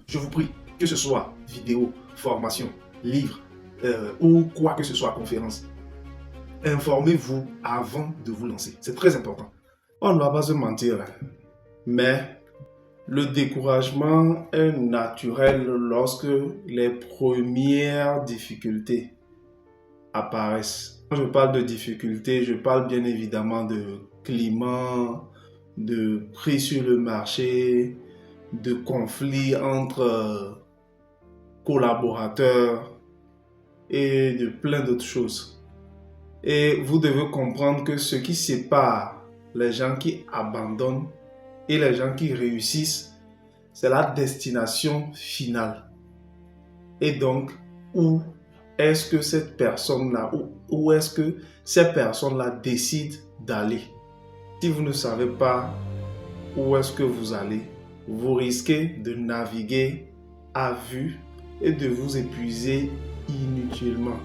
Je vous prie, que ce soit vidéo, formation, livre ou quoi que ce soit, conférence, informez-vous avant de vous lancer. C'est très important. On ne va pas se mentir, mais le découragement est naturel lorsque les premières difficultés apparaissent. Quand je parle de difficultés, je parle bien évidemment de climat, de prix sur le marché, de conflits entre collaborateurs et de plein d'autres choses. Et vous devez comprendre que ce qui sépare les gens qui abandonnent et les gens qui réussissent, c'est la destination finale. Et donc, où est-ce que cette personne-là, où est-ce que ces personnes-là décident d'aller? Si vous ne savez pas où est-ce que vous allez, vous risquez de naviguer à vue et de vous épuiser inutilement.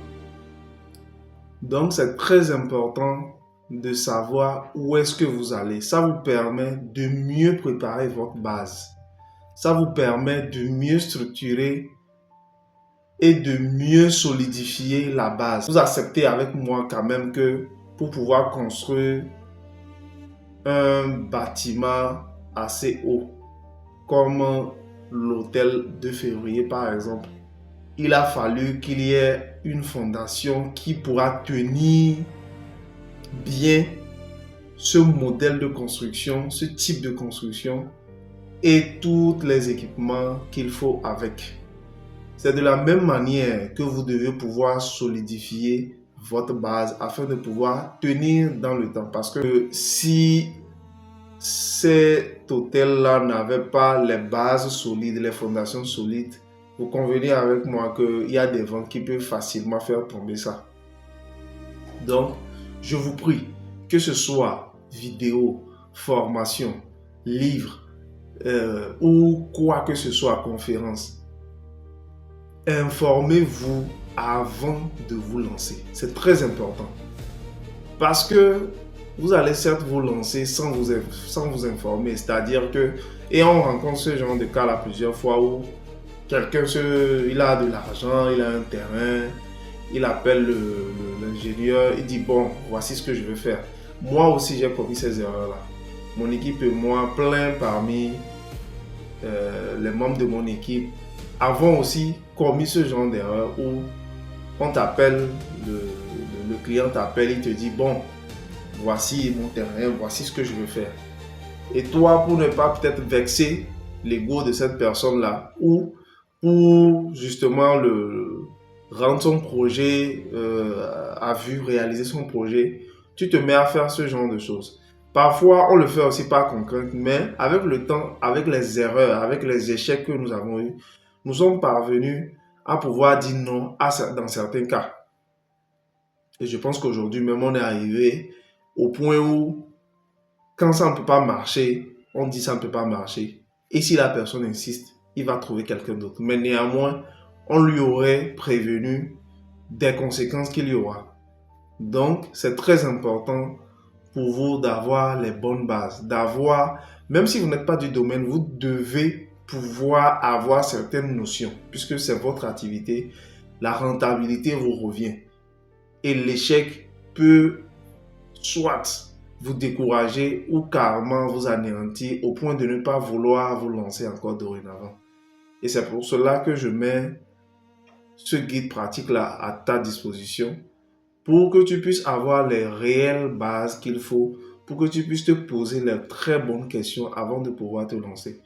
Donc, c'est très important de savoir où est-ce que vous allez. Ça vous permet de mieux préparer votre base. Ça vous permet de mieux structurer et de mieux solidifier la base. Vous acceptez avec moi quand même que pour pouvoir construire un bâtiment assez haut, comme l'hôtel de février par exemple, il a fallu qu'il y ait une fondation qui pourra tenir bien ce modèle de construction, ce type de construction et tous les équipements qu'il faut avec. C'est de la même manière que vous devez pouvoir solidifier votre base afin de pouvoir tenir dans le temps. Parce que si cet hôtel-là n'avait pas les bases solides, les fondations solides, vous convenez avec moi qu'il y a des vents qui peuvent facilement faire tomber ça. Donc, je vous prie, que ce soit vidéo, formation, livre ou quoi que ce soit, conférence, informez-vous avant de vous lancer. C'est très important. Parce que vous allez certes vous lancer sans vous informer. C'est-à-dire que, et on rencontre ce genre de cas là plusieurs fois où quelqu'un, il a de l'argent, il a un terrain, il appelle l'ingénieur, il dit bon, voici ce que je veux faire. Moi aussi j'ai commis ces erreurs-là. Mon équipe et moi, plein parmi les membres de mon équipe, avons aussi commis ce genre d'erreur où on t'appelle, le client t'appelle, il te dit bon, voici mon terrain, voici ce que je veux faire. Et toi, pour ne pas peut-être vexer l'ego de cette personne-là, ou pour justement rendre son projet à vue, réaliser son projet, tu te mets à faire ce genre de choses. Parfois, on le fait aussi par contrainte, mais avec le temps, avec les erreurs, avec les échecs que nous avons eus, nous sommes parvenus à pouvoir dire non dans certains cas. Et je pense qu'aujourd'hui même, on est arrivé au point où, quand ça ne peut pas marcher, on dit ça ne peut pas marcher. Et si la personne insiste, il va trouver quelqu'un d'autre. Mais néanmoins, on lui aurait prévenu des conséquences qu'il y aura. Donc, c'est très important pour vous d'avoir les bonnes bases. Même si vous n'êtes pas du domaine, vous devez pouvoir avoir certaines notions. Puisque c'est votre activité, la rentabilité vous revient. Et l'échec peut soit vous décourager ou carrément vous anéantir au point de ne pas vouloir vous lancer encore dorénavant. Et c'est pour cela que je mets ce guide pratique-là à ta disposition pour que tu puisses avoir les réelles bases qu'il faut, pour que tu puisses te poser les très bonnes questions avant de pouvoir te lancer.